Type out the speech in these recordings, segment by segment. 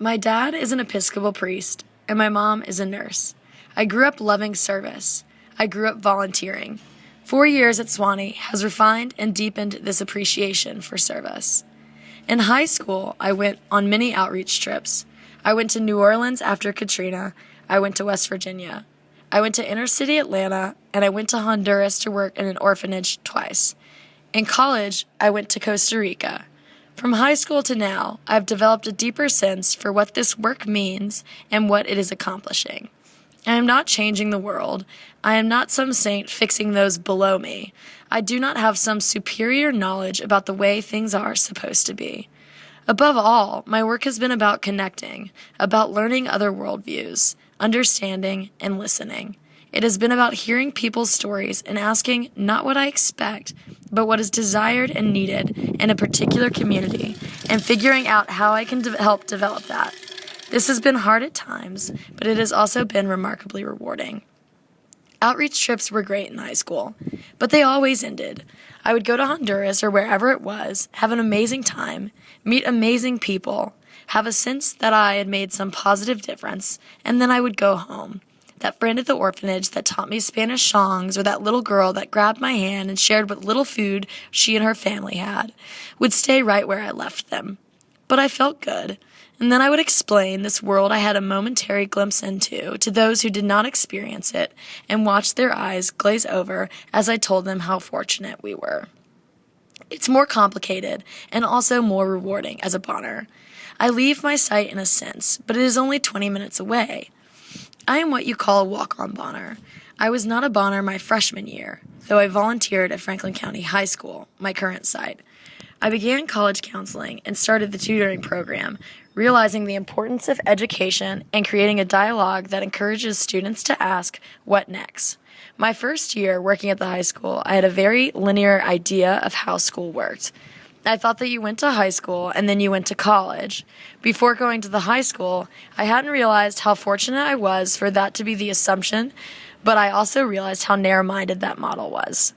My dad is an Episcopal priest, and my mom is a nurse. I grew up loving service. I grew up volunteering. 4 years at Swanee has refined and deepened this appreciation for service. In high school, I went on many outreach trips. I went to New Orleans after Katrina. I went to West Virginia. I went to inner city Atlanta, and I went to Honduras to work in an orphanage twice. In college, I went to Costa Rica. From high school to now, I've developed a deeper sense for what this work means and what it is accomplishing. I am not changing the world. I am not some saint fixing those below me. I do not have some superior knowledge about the way things are supposed to be. Above all, my work has been about connecting, about learning other worldviews, understanding, and listening. It has been about hearing people's stories and asking not what I expect, but what is desired and needed in a particular community, and figuring out how I can help develop that. This has been hard at times, but it has also been remarkably rewarding. Outreach trips were great in high school, but they always ended. I would go to Honduras or wherever it was, have an amazing time, meet amazing people, have a sense that I had made some positive difference, and then I would go home. That friend at the orphanage that taught me Spanish songs, or that little girl that grabbed my hand and shared what little food she and her family had, would stay right where I left them. But I felt good. And then I would explain this world I had a momentary glimpse into to those who did not experience it, and watch their eyes glaze over as I told them how fortunate we were. It's more complicated and also more rewarding as a Bonner. I leave my site in a sense, but it is only 20 minutes away. I am what you call a walk-on Bonner. I was not a Bonner my freshman year, though I volunteered at Franklin County High School, my current site. I began college counseling and started the tutoring program, realizing the importance of education and creating a dialogue that encourages students to ask, what next? My first year working at the high school, I had a very linear idea of how school worked. I thought that you went to high school and then you went to college. Before going to the high school, I hadn't realized how fortunate I was for that to be the assumption, but I also realized how narrow-minded that model was.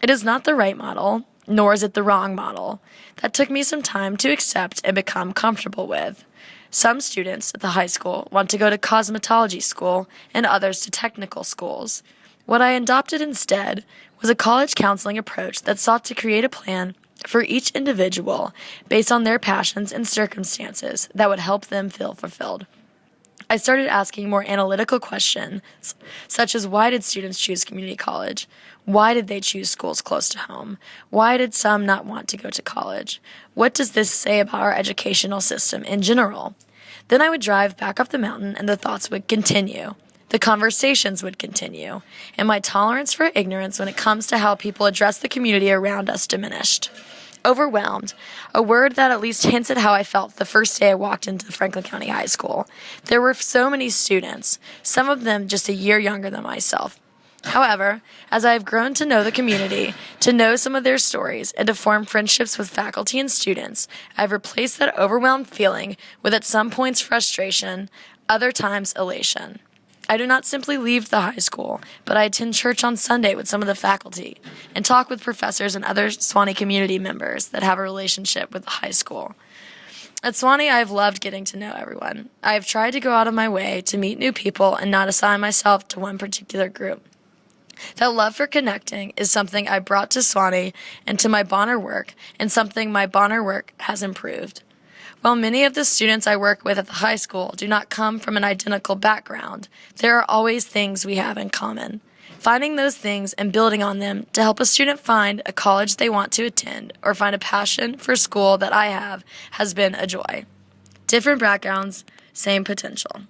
It is not the right model, nor is it the wrong model. That took me some time to accept and become comfortable with. Some students at the high school want to go to cosmetology school and others to technical schools. What I adopted instead was a college counseling approach that sought to create a plan for each individual based on their passions and circumstances that would help them feel fulfilled. I started asking more analytical questions, such as why did students choose community college? Why did they choose schools close to home? Why did some not want to go to college? What does this say about our educational system in general? Then I would drive back up the mountain and the thoughts would continue. The conversations would continue, and my tolerance for ignorance when it comes to how people address the community around us diminished. Overwhelmed, a word that at least hints at how I felt the first day I walked into Franklin County High School. There were so many students, some of them just a year younger than myself. However, as I have grown to know the community, to know some of their stories, and to form friendships with faculty and students, I've replaced that overwhelmed feeling with at some points frustration, other times elation. I do not simply leave the high school, but I attend church on Sunday with some of the faculty and talk with professors and other Swanee community members that have a relationship with the high school. At Swanee, I have loved getting to know everyone. I have tried to go out of my way to meet new people and not assign myself to one particular group. That love for connecting is something I brought to Swanee and to my Bonner work, and something my Bonner work has improved. While many of the students I work with at the high school do not come from an identical background, there are always things we have in common. Finding those things and building on them to help a student find a college they want to attend or find a passion for school that I have has been a joy. Different backgrounds, same potential.